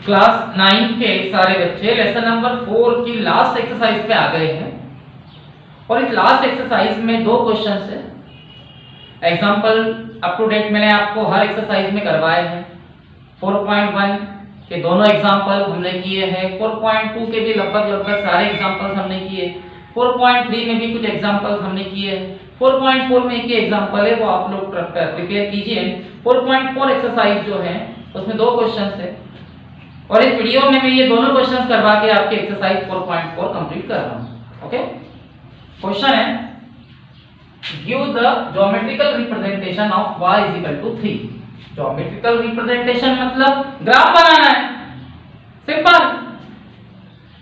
Class 9 के सारे बच्चे लेसन नंबर 4 की लास्ट एक्सरसाइज पे आ गए हैं और इस लास्ट एक्सरसाइज में दो क्वेश्चंस है। एग्जांपल अप टू डेट मैंने आपको हर एक्सरसाइज में करवाए हैं। 4.1 के दोनों एग्जांपल हमने किए हैं, 4.2 के भी लगभग सारे एग्जांपल्स हमने किए, 4.3 में भी कुछ एग्जांपल्स हमने किए हैं, 4.4 में एक ही एग्जांपल है वो आप लोग प्रिपेयर कीजिए। 4.4 एक्सरसाइज जो है उसमें दो क्वेश्चंस है और इस वीडियो में मैं ये दोनों क्वेश्चंस करवा के आपके एक्सरसाइज 4.4 कंप्लीट कर रहा हूं। ओके, क्वेश्चन है give the geometrical representation of y is equal to 3। Geometrical representation मतलब ग्राफ बनाना है, सिंपल।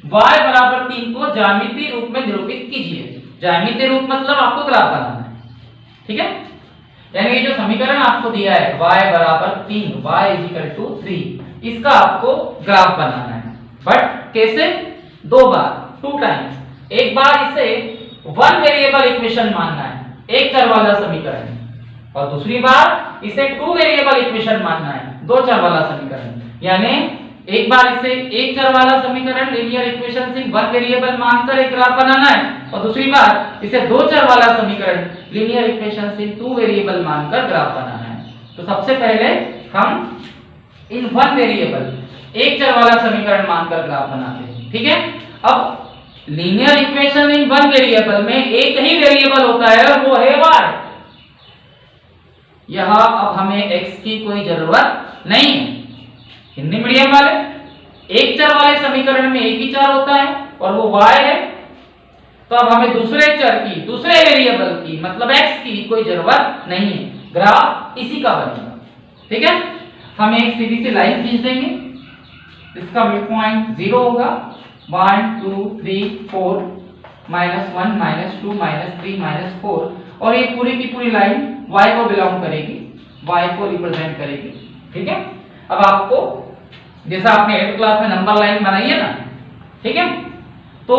y बराबर 3 को ज्यामितीय रूप में निरूपित कीजिए। ज्यामितीय रूप मतलब आपको ग्राफ बनाना है, ठीक है। यानी ये जो समीकरण आपको दिया है y बराबर 3, y इज इक्वल टू 3, इसका आपको ग्राफ बनाना है। बट कैसे? दो बार, 2 टाइम्स। एक बार इसे वन वेरिएबल इक्वेशन मानना है, एक चर वाला समीकरण, और दूसरी बार इसे 2 वेरिएबल इक्वेशन मानना है, दो चर वाला समीकरण। यानी एक बार इसे एक चर वाला समीकरण लीनियर इक्वेशन से वन वेरिएबल मानकर एक ग्राफ बनाना है और दूसरी बार इसे दो चर वाला समीकरण लीनियर इक्वेशन से 2 वेरिएबल मानकर ग्राफ बनाना है। तो सबसे पहले हम इन वन वेरिएबल एक चर वाला समीकरण मानकर ग्राफ बनाते हैं, ठीक है। अब linear equation in one variable में एक ही वेरिएबल होता है और वो है y। यहां अब हमें x की कोई जरूरत नहीं है। हिंदी मीडियम वाले एक चर वाले समीकरण में एक ही चर होता है और वो y है, तो अब हमें दूसरे चर की, दूसरे वेरिएबल की मतलब x की कोई जरूरत नहीं है। ग्राफ इसी का बनेगा, ठीक है। हम एक सीधी सी लाइन खींच देंगे, इसका मिड पॉइंट 0 होगा। 1 2 3 4 -1 -2 -3 -4 और ये पूरी की पूरी लाइन y को बिलोंग करेगी, y को रिप्रेजेंट करेगी, ठीक है। अब आपको जैसा आपने 8th क्लास में नंबर लाइन बनाई है ना, ठीक है, तो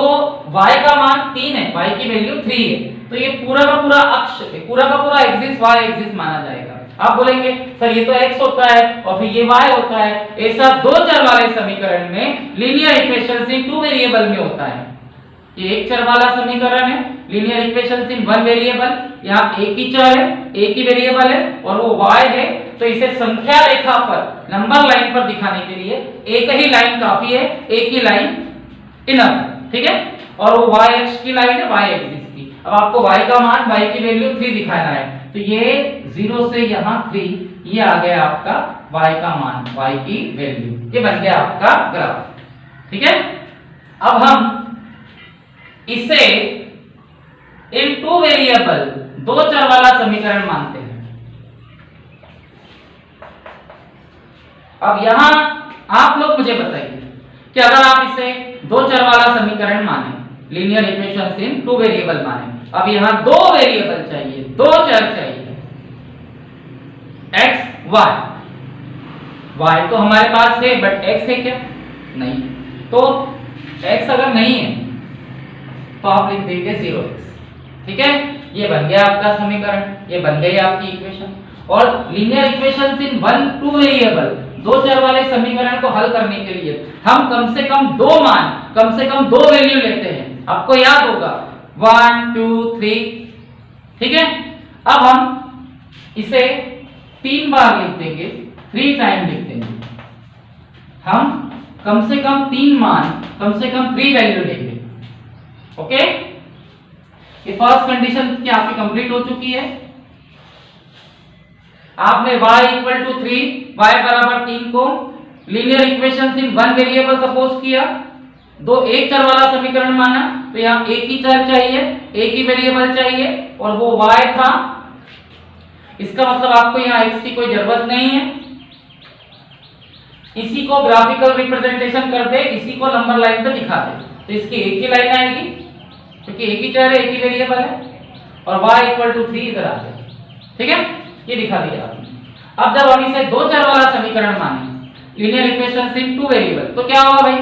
y का मान 3 है, y की वैल्यू 3 है, तो ये पूरा का पूरा अक्ष, पूरा का पूरा एक्सिस y एक्सिस माना जाएगा। आप बोलेंगे सर ये तो x होता है और फिर ये y होता है। ऐसा दो चर वाले समीकरण में लीनियर इक्वेशन से 2 वेरिएबल में होता है। ये एक चर वाला समीकरण है, लीनियर इक्वेशन से वन वेरिएबल, यहाँ एक ही चर है, एक ही वेरिएबल है और वो y है। तो इसे संख्या रेखा पर, नंबर लाइन पर दिखाने के लिए एक ही लाइन काफी है, एक ही लाइन इनफ, ठीक है। और वो y अक्ष की लाइन है, y एक्सिस की। अब आपको y का मान, y की वैल्यू 3 दिखाना है, तो ये 0 से यहाँ 3, ये आ गया आपका y का मान, y की वैल्यू, ये बन गया आपका ग्राफ, ठीक है। अब हम इसे इन 2 वेरिएबल, दो चर वाला समीकरण मानते हैं। अब यहां आप लोग मुझे बताइए कि अगर आप इसे दो चर वाला समीकरण माने, लीनियर इक्वेशन इन 2 वेरिएबल माने, अब यहां 2 वेरिएबल चाहिए, दो चर चाहिए, x y। y तो हमारे पास है बट x है क्या? नहीं। तो x अगर नहीं है तो आप लिख देंगे 0x, ठीक है। ये बन गया आपका समीकरण, ये बन गई आपकी इक्वेशन। और लीनियर इक्वेशन इन 1 2 वेरिएबल, दो चर वाले समीकरण को हल करने के लिए हम कम से कम दो मान, कम से कम दो वैल्यू लेते हैं। आपको याद होगा 1 2 3, ठीक है। अब हम इसे 3 बार लिख देंगे, 3 टाइम लिख देंगे। हम कम से कम 3 मान, कम से कम 3 वैल्यू लेंगे, ओके। ये फर्स्ट कंडीशन क्या आपकी कंप्लीट हो चुकी है। आपने y इक्वल टू 3, y बराबर 3 को linear equation in one variable suppose किया, दो एक चर वाला समीकरण माना, तो यहाँ एक ही चर चाहिए, एक ही वेरिएबल चाहिए और वो y था। इसका मतलब आपको यहाँ x की कोई जरूरत नहीं है। इसी को ग्राफिकल रिप्रेजेंटेशन कर दे, इसी को नंबर लाइन पे दिखा दे, तो इसकी एक ही लाइन आएगी क्योंकि एक ही चर है, एक ही वेरिएबल है और y इक्वल टू 3 इधर आ गया, ठीक है। ये दिखा दिया आपने। अब जब हम इसे दो चर वाला समीकरण माने, लीनियर इक्वेशन से 2 वेरिएबल, तो क्या होगा भाई?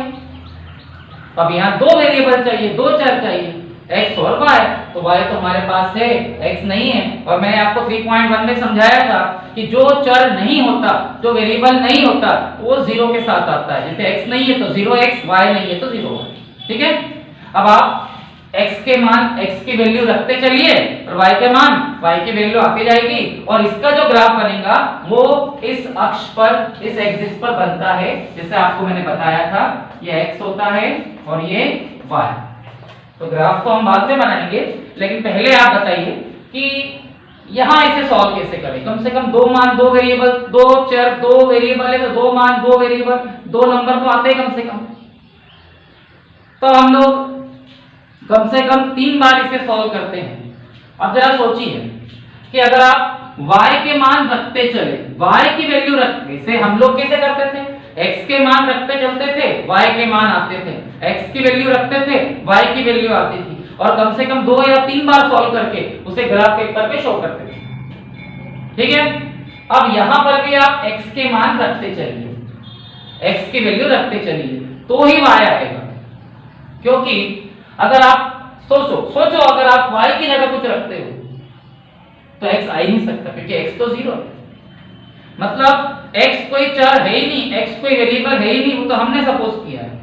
अब यहाँ 2 वेरिएबल चाहिए, दो चर चाहिए, x और y, तो y तो हमारे पास है, x नहीं है। और मैंने आपको 3.1 में समझाया था कि जो चर नहीं होता, जो वेरिएबल नहीं होता, वो 0 के साथ आता है। जैसे x नहीं है तो 0x, y नहीं है तो 0y। ठीक है, अब आप x के मान, x की वैल्यू रखते चलिए और y के मान, y की वैल्यू आती जाएगी, और इसका जो ग्राफ बनेगा वो इस अक्ष पर, इस एक्सिस पर बनता है, जैसे आपको मैंने बताया था। ये x होता है और ये y। तो ग्राफ को हम बाद में बनाएंगे, लेकिन पहले आप बताइए कि यहां इसे सॉल्व कैसे करें। कम से कम दो मान, दो वेरिएबल, दो चर, दो वेरिएबल है तो दो मान, दो वेरिएबल, दो नंबर तो आते हैं कम से कम। तो हम लोग कम से कम 3 बार इसे सॉल्व करते हैं। अब जरा सोचिए कि अगर आप y के मान रखते चले, y की वैल्यू रखते, इसे हम लोग कैसे करते थे, x के मान रखते चलते थे, y के मान आते थे, x की वैल्यू रखते थे, y की वैल्यू आती थी, और कम से कम 2 या 3 बार सॉल्व करके उसे ग्राफ पेपर पे शो करते थे। ठीक है, अब यहां पर भी आप x के मान रखते चलिए, x की वैल्यू रखते चलिए, तो ही y आएगा। क्योंकि अगर आप सोचो अगर आप y की जगह कुछ रखते हो तो x आ ही नहीं सकता, क्योंकि x तो 0 है। मतलब x कोई चर है ही नहीं, x कोई वेरिएबल है ही नहीं, वो तो हमने सपोज किया है।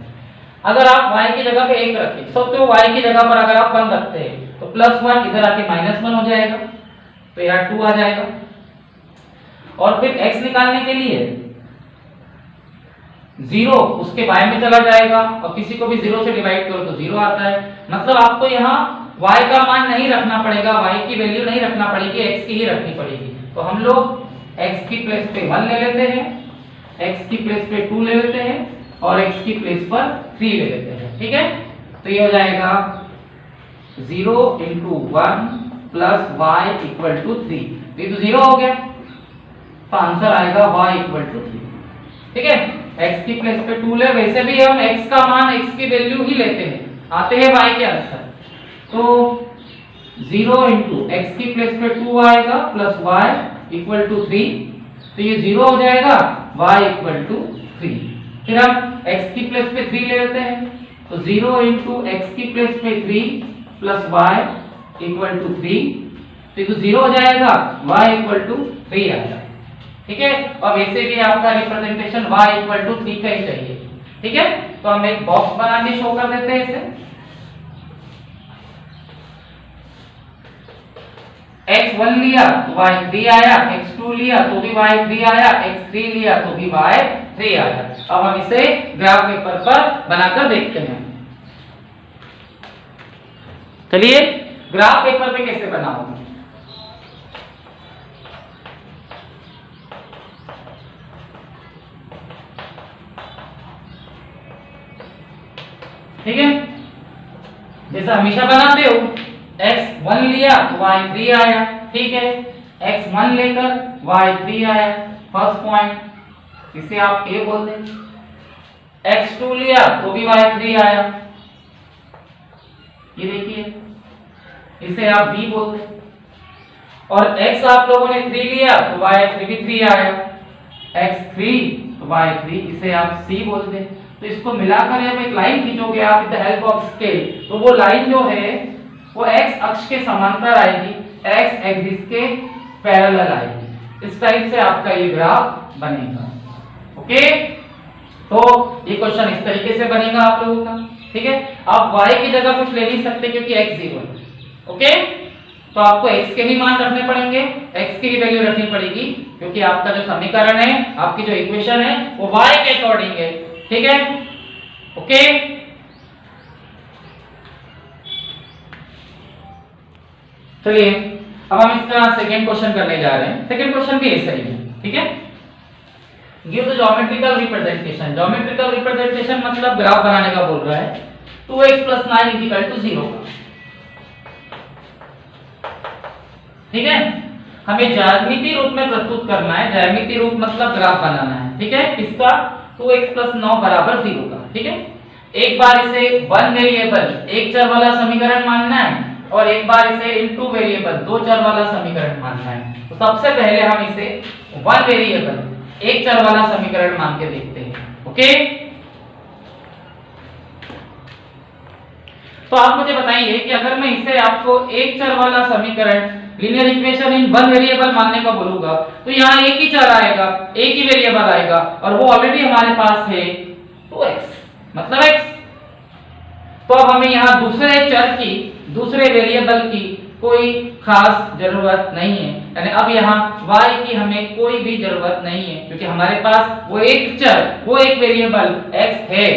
अगर आप y की जगह पे 1 रखें, सोचो y की जगह पर अगर आप 1 रखते हैं तो +1 इधर आके -1 हो जाएगा, तो यहाँ 2 आ जाएगा। और फिर x निकालने के लिए 0 उसके बाएं में चला जाएगा, और किसी को भी 0 से डिवाइड करो तो 0 आता है। मतलब आपको यहाँ y का मान नहीं रखना पड़ेगा, y की वैल्यू नहीं रखना पड़ेगी, x की ही रखनी पड़ेगी। तो हम लोग x की प्लेस पे 1 ले लेते हैं, x की प्लेस पे 2 ले लेते हैं, और x की प्लेस पर 3 ले लेते हैं। ठीक है, तो ये हो जाएगा 0 × 1 + y = 3। ये तो 0 हो गया, तो आंसर आएगा y = 3। ठीक है, x की प्लेस पे 2 ले, वैसे भी हम x का मान, x की वैल्यू ही लेते हैं, आते हैं y के आंसर। तो 0 × x की प्लेस पे 2 आएगा + y = 3, तो ये 0 हो जाएगा, y = 3। फिर हम x की प्लेस पे 3 ले लेते हैं, तो 0 × x की प्लेस पे 3 + y = 3, तो ये 0 हो जाएगा, y = 3 आएगा। ठीक है, और वैसे भी आपका रिप्रेजेंटेशन y = 3 का ही चाहिए। ठीक है, तो हम एक बॉक्स बना के शो कर देते हैं इसे। x1 लिया तो y3 आया, x2 लिया तो भी y3 आया, x3 लिया तो भी y3 आया। अब हम इसे ग्राफ पेपर पर बनाकर देखते हैं। चलिए, ग्राफ पेपर पे कैसे बनाऊंगा। ठीक है, जैसा हमेशा बनाते हो, x1 लिया तो y3 आया। ठीक है, x1 लेकर y3 आया, फर्स्ट पॉइंट, इसे आप a बोल दें। x2 लिया तो भी y3 आया, ये देखिए, इसे आप b बोल दें। और x आप लोगों ने 3 लिया तो y3 भी 3 आया, x3 तो y3, इसे आप c बोल दें। तो इसको मिलाकर जब एक लाइन खींचोगे आप with the help of scale, तो वो लाइन जो है वो x अक्ष के समांतर आएगी, x एक्सिस के पैरेलल आएगी। इस टाइप से आपका ये ग्राफ बनेगा। ओके, तो ये क्वेश्चन इस तरीके से बनेगा आप लोगों का। ठीक है, आप y की जगह कुछ ले नहीं सकते क्योंकि x 0 है। ओके, तो आपको x के ही मान रखने पड़ेंगे, x की ही वैल्यू रखनी पड़ेगी, क्योंकि आपका जो समीकरण है, आपकी जो इक्वेशन है वो y के अकॉर्डिंग है। ठीक है, ओके, चलिए अब हम इसका सेकेंड क्वेश्चन करने जा रहे हैं। सेकेंड क्वेश्चन भी ऐसा ही है। ठीक है, give the geometrical representation. Geometrical representation मतलब ग्राफ बनाने का बोल रहा है। 2x + 9 = 0 का। ठीक है, हमें ज्यामितीय रूप में प्रस्तुत करना है। ज्यामितीय रूप मतलब ग्राफ बनाना है। ठीक है, किसका, 2x + 9 = 0 का। ठीक है, एक बार इसे 1 वेरिएबल, एक चर वाला समीकरण मानना है, और एक बार इसे इनटू वेरिएबल, 2 चर वाला समीकरण मानना है। तो सबसे पहले हम इसे 1 वेरिएबल, एक चर वाला समीकरण मान के देखते हैं। ओके, तो आप मुझे बताइए कि अगर मैं इसे आपको एक चर वाला समीकरण linear equation in one variable मानने को बोलूंगा तो यहाँ एक ही चर आएगा, एक ही वेरिएबल आएगा और वो ऑलरेडी हमारे पास है 2x मतलब x। तो अब हमें यहाँ दूसरे चर की, दूसरे वेरिएबल की कोई खास जरूरत नहीं है, यानी अब यहाँ y की हमें कोई भी जरूरत नहीं है क्योंकि हमारे पास वो एक चर, वो एक वेरिएबल x है।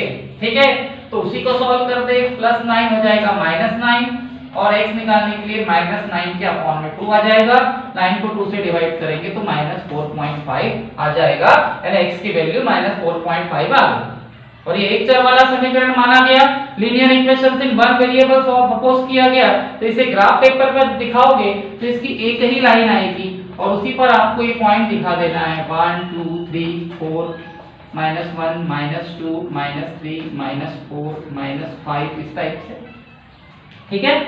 ठीक है, तो उसी को सॉल्व कर दे, +9 हो जाएगा -9 और x निकालने के लिए -9 के अपॉन में 2 आ जाएगा। 9 को 2 से डिवाइड करेंगे तो -4.5 आ जाएगा, यानी x की वैल्यू -4.5 आ गई। और ये एक चर वाला समीकरण माना गया, linear equation in one variable suppose किया गया। तो इसे ग्राफ पेपर पर दिखाओगे तो इसकी एक ही लाइन आएगी और उसी पर आपको ये पॉइंट दिखा देना है 1 2 3 4 -1 -2 -3 -4 -5 इस टाइप से। ठीक है,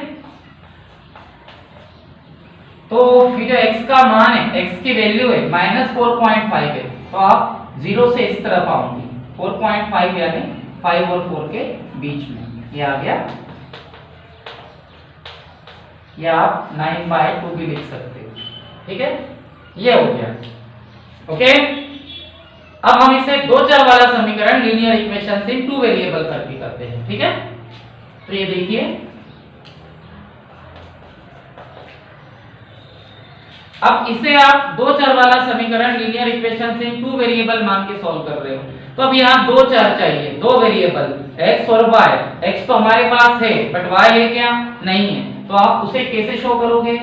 तो ये जो x का मान है, x की वैल्यू है -4.5 है, तो आप 0 से इस तरफ आओगे 4.5 यानी 5 और 4 के बीच में ये आ गया। या आप 9/2 भी लिख सकते हो। ठीक है, ये हो गया। ओके, अब हम इसे दो चर वाला समीकरण लीनियर इक्वेशन से टू वेरिएबल करके करते हैं। ठीक है, तो ये देखिए, अब इसे आप दो चर वाला समीकरण लीनियर इक्वेशन से टू वेरिएबल मान के सॉल्व कर रहे हो। तो अब यहाँ दो चर चाहिए, दो वेरिएबल x और y। x तो हमारे पास है बट y है क्या? नहीं है, तो आप उसे कैसे शो करोगे?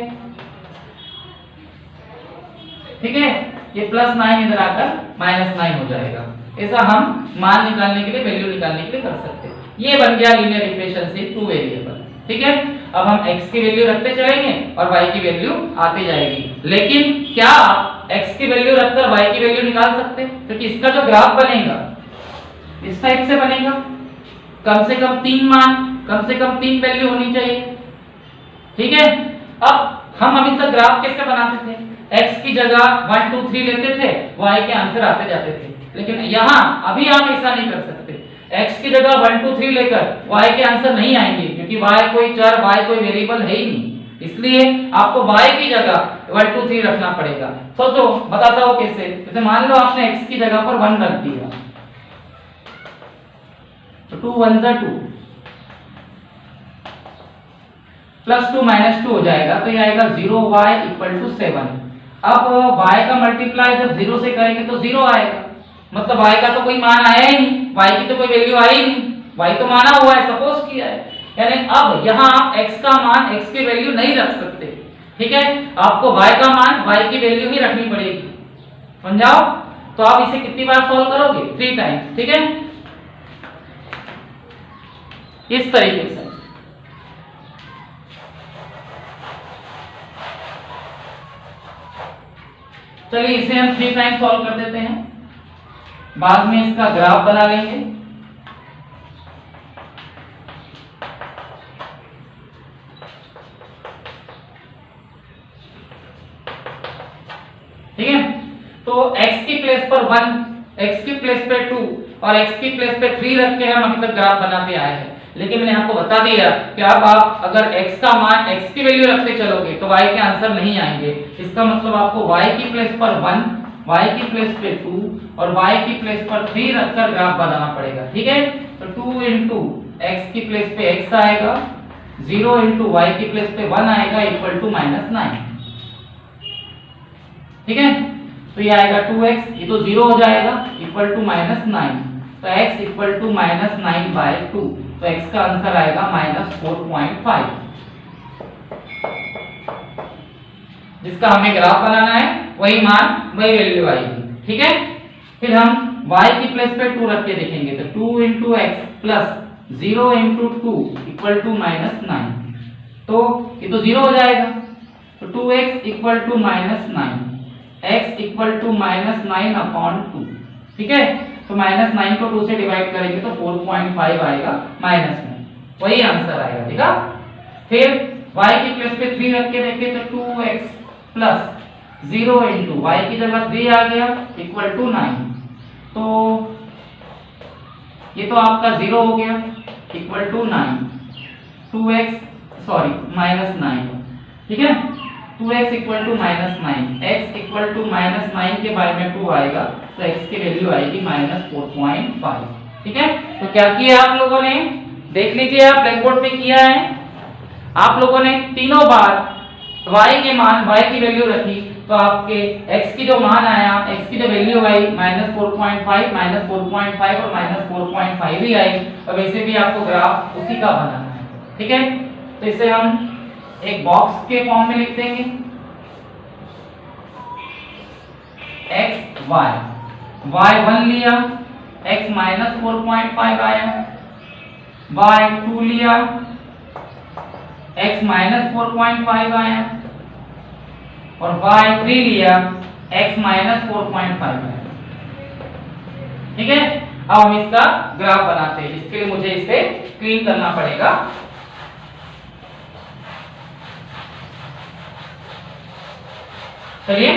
ठीक है, ये +9 इधर आकर -9 हो जाएगा। ऐसा हम मान निकालने के लिए, वैल्यू निकालने के लिए कर सकते हैं। ये बन गया लीनियर इक्वेशन से टू वेरिएबल। ठीक है, अब हम x की वैल्यू रखते चलेंगे और y की वैल्यू आती जाएगी। लेकिन क्या x की वैल्यू रखकर y की वैल्यू निकाल सकते हैं? क्योंकि इसका जो ग्राफ बनेगा इस टाइप से बनेगा, कम से कम 3 मान, कम से कम 3 वैल्यू होनी चाहिए। ठीक है, अब हम अभी तक ग्राफ कैसे बनाते थे? x की जगह 1 2 3 लेते थे, y के आंसर आते जाते थे। लेकिन यहाँ अभी आप ऐसा नहीं कर सकते। x की जगह 1 2 3 लेकर y के आंसर नहीं आएंगे क्योंकि y कोई चर, y कोई वेरिएबल है ही नहीं। इसलिए आपको y की जगह 1 2 3 रखना पड़ेगा। सोचो, बताता हूं कैसे। जैसे मान लो आपने x की जगह पर 1 रख दिया, तो 2 1 जा 2 +2 -2 हो जाएगा, तो ये आएगा 0y = 7। अब y का मल्टीप्लाई जब 0 से करेंगे तो 0 आएगा, मतलब y का तो कोई मान आया ही नहीं, y की तो कोई वैल्यू आई ही नहीं, y तो माना हुआ है, सपोज किया है। यानी अब यहाँ आप x का मान, x की वैल्यू नहीं रख सकते। ठीक है, आपको y का मान, y की वैल्यू ही रखनी पड़ेगी। समझाओ? तो आप इसे कितनी बार सॉल्व करोगे? 3 टाइम्स। ठीक है, इस तरीके से। चलिए इसे हम 3 टाइम्स सॉल्व कर देते हैं, बाद में इसका ग्राफ बना लेंगे। ठीक है, तो x की प्लेस पर 1, x की प्लेस पे 2 और x की प्लेस पे 3 रख के हम अभी तक ग्राफ बनाते आए हैं। लेकिन मैंने आपको बता दिया कि अब आप अगर x का मान, x की वैल्यू रखते चलोगे तो y के आंसर नहीं आएंगे। इसका मतलब आपको y की प्लेस पर 1, y की प्लेस पे 2 और y की प्लेस पर 3 रखकर ग्राफ बनाना पड़ेगा। ठीक है, तो 2 × x की प्लेस पे x आएगा, 0 × y की प्लेस पे 1 आएगा = -9। ठीक है, तो ये आएगा 2x, ये तो 0 हो जाएगा, =-9। तो x =-9/2, तो x का आंसर आएगा -4.5, जिसका हमें ग्राफ बनाना है। वही मान, वही वैल्यू आएगी। ठीक है, फिर हम y की प्लेस पे 2 रख के देखेंगे, तो 2 × x + 0 × 2 =-9। तो ये तो 0 हो जाएगा, तो 2x =-9, x =-9/2। ठीक है, तो -9 को 2 से डिवाइड करेंगे तो 4.5 आएगा माइनस में, वही आंसर आएगा। ठीक है, फिर y की प्लेस पे 3 रख के देखें तो 2x + 0 × y की जगह 3 आ गया =9। तो ये तो आपका 0 हो गया =9। -9, ठीक है। 2x equal to -9, x equal to -9 के बारे में 2 आएगा तो x की वैल्यू आएगी -4.5, ठीक है। तो क्या किया आप लोगों ने, देख लीजिए आप ब्लैक बोर्ड पे किया है। आप लोगों ने तीनों बार y के मान, y की वैल्यू रखी तो आपके x की जो मान आया, x की जो वैल्यू आई -4.5 -4.5 और -4.5 ही आई। और वैसे भी आपको ग्राफ उसी का बनाना है, ठीक है। तो इसे हम एक बॉक्स के फॉर्म में लिख देंगे, x y, y1 लिया, x -4.5 आया, y2 लिया, x -4.5 आया और y3 लिया, x -4.5 आया, ठीक है। अब हम इसका ग्राफ बनाते हैं। इसके लिए मुझे इसे क्लीन करना पड़ेगा। चलिए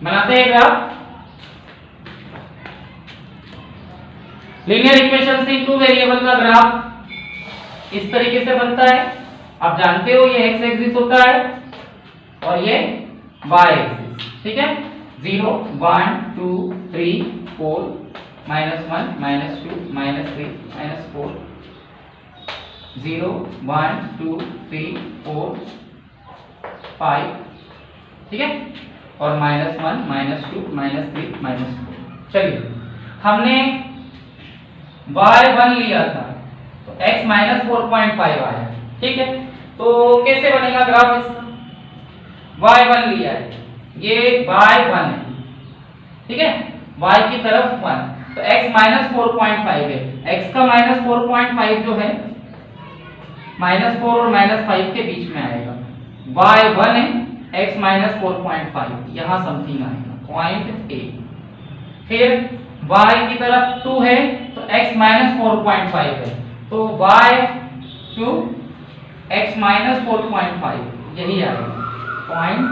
बनाते हैं ग्राफ। लीनियर इक्वेशन से टू वेरिएबल का ग्राफ इस तरीके से बनता है। आप जानते हो ये x एक्सिस होता है और ये y एक्सिस, ठीक है। 0 1 2 3 4 -1 -2 -3 -4, 0 1 2 3 4 5, ठीक है, और -1 -2 -3 -4। चलिए हमने y1 लिया था तो x -4.5 आया, ठीक है। तो कैसे बनेगा ग्राफ इसका, y1 लिया है, ये y1 है, ठीक है, y की तरफ 1 तो x -4.5 है। x का -4.5 जो है -4 और -5 के बीच में आएगा। y1 है, x -4.5 यहाँ समथिंग आएगा, पॉइंट A। फिर y की तरफ 2 है तो x -4.5 है, तो y2 x -4.5 यही आएगा, पॉइंट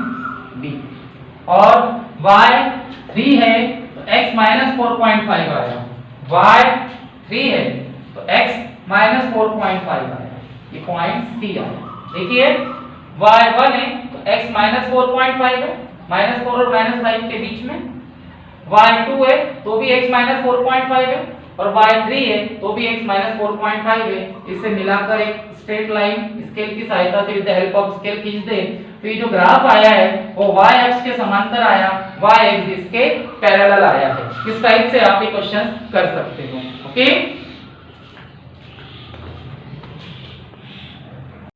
B। और y3 है तो x -4.5 आएगा, y3 है तो x -4.5 आएगा, ये पॉइंट C आएगा। देखिए y1 है तो x -4.5 है, -4 और -5 के बीच में, y2 है तो भी x -4.5 है और y3 है तो भी x -4.5 है। इसे मिलाकर एक स्ट्रेट लाइन स्केल की सहायता से with the help of scale खींच दे तो ये जो ग्राफ आया है वो y अक्ष के समांतर आया, y एक्सिस के पैरेलल आया है। इस टाइप से आप ये क्वेश्चन कर सकते हो, ओके।